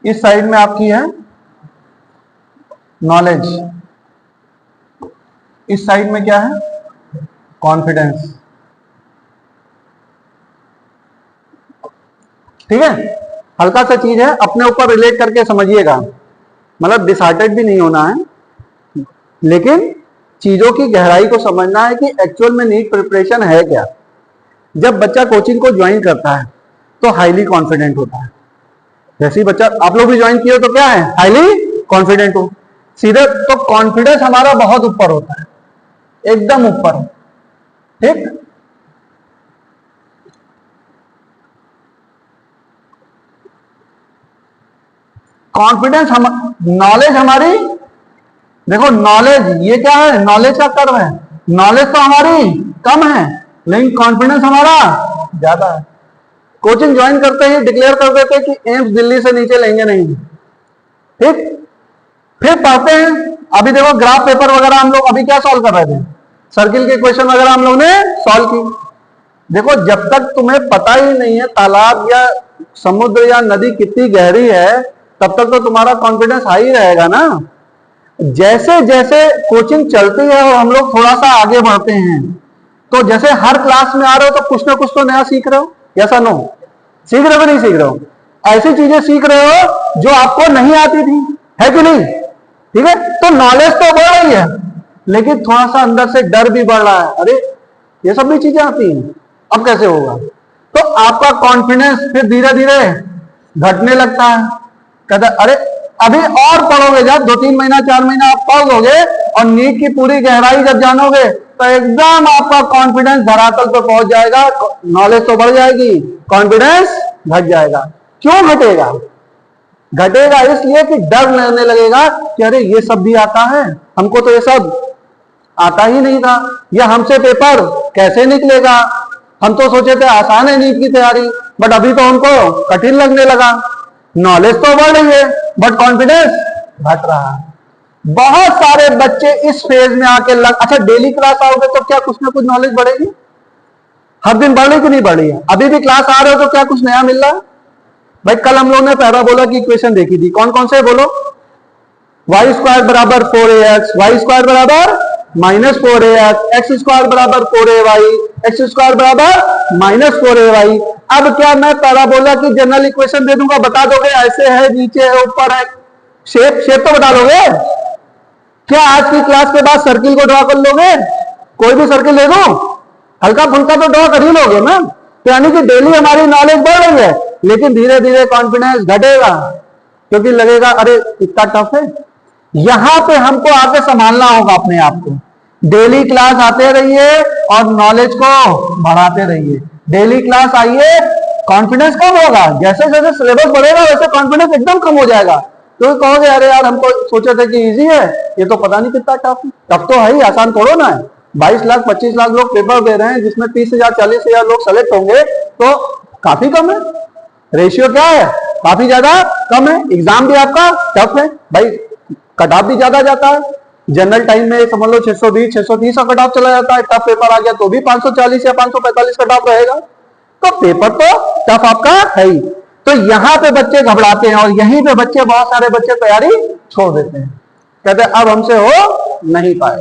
इस साइड में आपकी है नॉलेज, इस साइड में क्या है कॉन्फिडेंस। ठीक है, हल्का सा चीज है, अपने ऊपर रिलेट करके समझिएगा, मतलब डिसहार्टेड भी नहीं होना है, लेकिन चीजों की गहराई को समझना है कि एक्चुअल में नीट प्रिपरेशन है क्या। जब बच्चा कोचिंग को ज्वाइन करता है तो हाईली कॉन्फिडेंट होता है। जैसे ही बच्चा, आप लोग भी ज्वाइन किए तो क्या है, हाईली कॉन्फिडेंट हो सीधे, तो कॉन्फिडेंस हमारा बहुत ऊपर होता है, एकदम ऊपर। ठीक, कॉन्फिडेंस हम, नॉलेज हमारी, देखो नॉलेज ये क्या है, नॉलेज का कर्व है, नॉलेज तो हमारी कम है लेकिन कॉन्फिडेंस हमारा ज्यादा है। कोचिंग ज्वाइन करते ही डिक्लेयर कर देते कि एम्स दिल्ली से नीचे लेंगे नहीं। ठीक, फिर पढ़ते हैं, अभी देखो ग्राफ पेपर वगैरह हम लोग अभी क्या सॉल्व कर रहे थे, सर्किल के क्वेश्चन वगैरह हम लोग ने सॉल्व की। देखो जब तक तुम्हें पता ही नहीं है तालाब या समुद्र या नदी कितनी गहरी है, तब तक तो तुम्हारा कॉन्फिडेंस हाई रहेगा ना। जैसे जैसे कोचिंग चलती है और हम लोग थोड़ा सा आगे बढ़ते हैं, तो जैसे हर क्लास में आ रहे हो तो कुछ ना कुछ तो नया सीख रहे हो, यस नो, सीख रहे हो नहीं सीख रहे हो, ऐसी चीजें सीख रहे हो जो आपको नहीं आती थी, है कि नहीं। ठीक है, तो नॉलेज तो बढ़ रही है लेकिन थोड़ा सा अंदर से डर भी बढ़ रहा है, अरे ये सब भी चीजें आती हैं, अब कैसे होगा। तो आपका कॉन्फिडेंस फिर धीरे धीरे घटने लगता है, कहता अरे अभी और पढ़ोगे, जब 2-3 महीना 4 महीना आप पढ़ लोगे और नीट की पूरी गहराई जब जानोगे तो एकदम आपका कॉन्फिडेंस धरातल पर पहुंच जाएगा, नॉलेज तो बढ़ जाएगी, कॉन्फिडेंस घट जाएगा। क्यों घटेगा, घटेगा इसलिए कि डर लगने लगेगा कि अरे ये सब भी आता है, हमको तो ये सब आता ही नहीं था, या हमसे पेपर कैसे निकलेगा, हम तो सोचे थे आसान है नीट की तैयारी, बट अभी तो हमको कठिन लगने लगा। नॉलेज तो बढ़ रही है बट कॉन्फिडेंस घट रहा है। बहुत सारे बच्चे इस फेज में आके अच्छा डेली क्लास आओगे तो क्या कुछ ना कुछ नॉलेज बढ़ेगी, हर दिन बढ़ रही कि नहीं बढ़ रही है। अभी भी क्लास आ रहे हो तो क्या कुछ नया मिल रहा है। भाई कल हम लोग ने पैराबोला की इक्वेशन देखी थी, कौन कौन से बोलो, वाई स्क्वायर बराबर 4ax, वाई स्क्वायर बराबर -4ax, एक्स स्क्वायर बराबर 4ay, एक्स स्क्वायर बराबर -4ay। अब क्या मैं पैराबोला की जनरल इक्वेशन दे दूंगा, बता दोगे ऐसे है, नीचे है, ऊपर है, शेप तो बता दोगे। क्या आज की क्लास के बाद सर्किल को ड्रॉ कर लोगे, कोई भी सर्किल दे दो हल्का फुल्का तो ड्रॉ कर ही लोगे ना। तो यानी कि डेली हमारी नॉलेज बढ़ रही है लेकिन धीरे धीरे कॉन्फिडेंस घटेगा, क्योंकि लगेगा अरे इतना टफ है। यहां पे हमको आके संभालना होगा अपने आप को, डेली क्लास आते रहिए और नॉलेज को बढ़ाते रहिए। डेली क्लास आइए, कॉन्फिडेंस कम होगा, जैसे जैसे सिलेबस बढ़ेगा वैसे कॉन्फिडेंस एकदम कम हो जाएगा। तो कहोगे अरे यार हम तो सोचे थे कि इजी है, ये तो पता नहीं कितना टफ है। टफ तो है ही, आसान थोड़ो ना है। 22 लाख 25 लाख लोग पेपर दे रहे हैं जिसमें 30,000 40,000 लोग सेलेक्ट होंगे, तो काफी कम है, रेशियो क्या है, काफी ज्यादा कम है। एग्जाम भी आपका टफ है भाई, कट ऑफ भी ज्यादा जाता है। जनरल टाइम में समझ लो 620 630 का कट ऑफ चला जाता है, टफ पेपर आ गया तो भी 540 या 545 कट ऑफ रहेगा। तो पेपर तो टफ आपका है ही। तो यहां पे बच्चे घबराते हैं और यहीं पे बच्चे, बहुत सारे बच्चे तैयारी छोड़ देते हैं, कहते हैं अब हमसे हो नहीं पाए।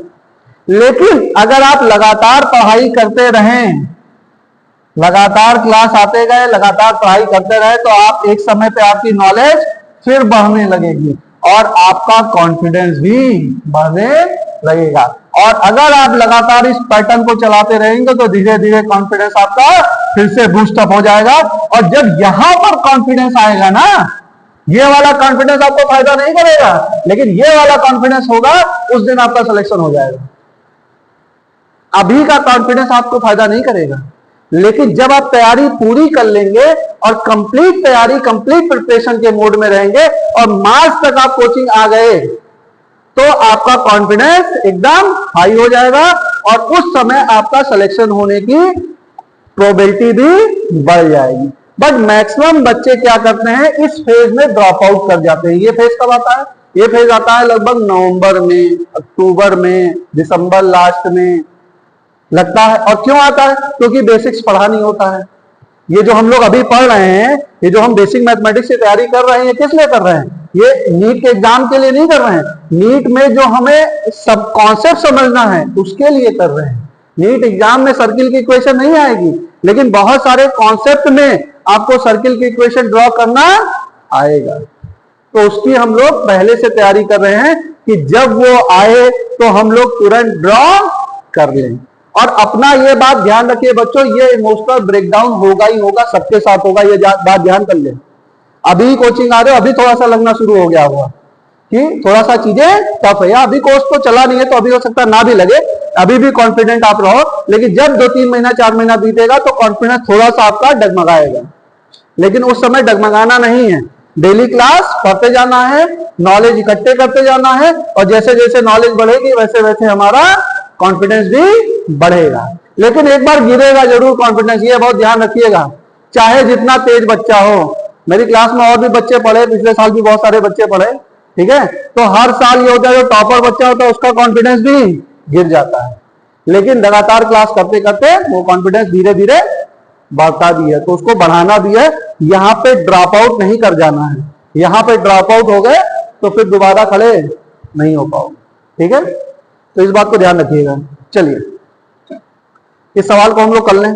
लेकिन अगर आप लगातार पढ़ाई करते रहें, लगातार क्लास आते गए, लगातार पढ़ाई करते रहे, तो आप एक समय पे आपकी नॉलेज फिर बढ़ने लगेगी और आपका कॉन्फिडेंस भी बढ़ने लगेगा। और अगर आप लगातार इस पैटर्न को चलाते रहेंगे तो धीरे धीरे कॉन्फिडेंस आपका फिर से बूस्ट अप हो जाएगा। और जब यहां पर कॉन्फिडेंस आएगा ना, ये वाला कॉन्फिडेंस आपको फायदा नहीं करेगा, लेकिन ये वाला कॉन्फिडेंस होगा, उस दिन आपका सिलेक्शन हो जाएगा। अभी का कॉन्फिडेंस आपको फायदा नहीं करेगा, लेकिन जब आप तैयारी पूरी कर लेंगे और कंप्लीट तैयारी, कंप्लीट प्रिपरेशन के मोड में रहेंगे और मार्च तक आप कोचिंग आ गए, तो आपका कॉन्फिडेंस एकदम हाई हो जाएगा और उस समय आपका सिलेक्शन होने की प्रोबेबिलिटी भी बढ़ जाएगी। बट मैक्सिमम बच्चे क्या करते हैं, इस फेज में ड्रॉप आउट कर जाते हैं। ये फेज कब आता है, ये फेज आता है लगभग नवंबर में, अक्टूबर में, दिसंबर लास्ट में लगता है। और क्यों आता है, क्योंकि बेसिक्स पढ़ा नहीं होता है। ये जो हम लोग अभी पढ़ रहे हैं, ये जो हम बेसिक मैथमेटिक्स की तैयारी कर रहे हैं, ये किस लिए कर रहे हैं? ये नीट के एग्जाम के लिए नहीं कर रहे हैं। नीट में जो हमें सब कॉन्सेप्ट समझना है उसके लिए कर रहे हैं। नीट एग्जाम में सर्किल की इक्वेशन नहीं आएगी, लेकिन बहुत सारे कॉन्सेप्ट में आपको सर्किल की इक्वेशन ड्रॉ करना आएगा। तो उसकी हम लोग पहले से तैयारी कर रहे हैं कि जब वो आए तो हम लोग तुरंत ड्रॉ कर लें। और अपना ये बात ध्यान रखिए बच्चों, ये इमोशनल ब्रेकडाउन होगा ही होगा, सबके साथ होगा, ये बात ध्यान कर ले। अभी कोचिंग आ रहे हो, अभी थोड़ा सा लगना शुरू हो गया होगा कि थोड़ा सा चीजें टफ है, या अभी कोर्स तो चला नहीं है तो अभी हो सकता ना भी लगे, अभी भी कॉन्फिडेंट आप रहो। लेकिन जब 2-3 महीना 4 महीना बीतेगा तो कॉन्फिडेंस थोड़ा सा आपका डगमगाएगा, लेकिन उस समय डगमगाना नहीं है। डेली क्लास पढ़ते जाना है, नॉलेज इकट्ठे करते जाना है, और जैसे जैसे नॉलेज बढ़ेगी वैसे वैसे हमारा कॉन्फिडेंस भी बढ़ेगा। लेकिन एक बार गिरेगा जरूर कॉन्फिडेंस, ये बहुत ध्यान रखिएगा, चाहे जितना तेज बच्चा हो। मेरी क्लास में और भी बच्चे पढ़े, पिछले साल भी बहुत सारे बच्चे पढ़े, ठीक है। तो हर साल ये होता है, जो टॉपर बच्चा होता है उसका कॉन्फिडेंस भी गिर जाता है, लेकिन लगातार क्लास करते करते वो कॉन्फिडेंस धीरे धीरे बढ़ता भी है, तो उसको बढ़ाना भी है। यहाँ पे ड्रॉप आउट नहीं कर जाना है, यहाँ पे ड्रॉप आउट हो गए तो फिर दोबारा खड़े नहीं हो पाओगे, ठीक है। तो इस बात को ध्यान रखिएगा। चलिए इस सवाल को हम लोग कर लें।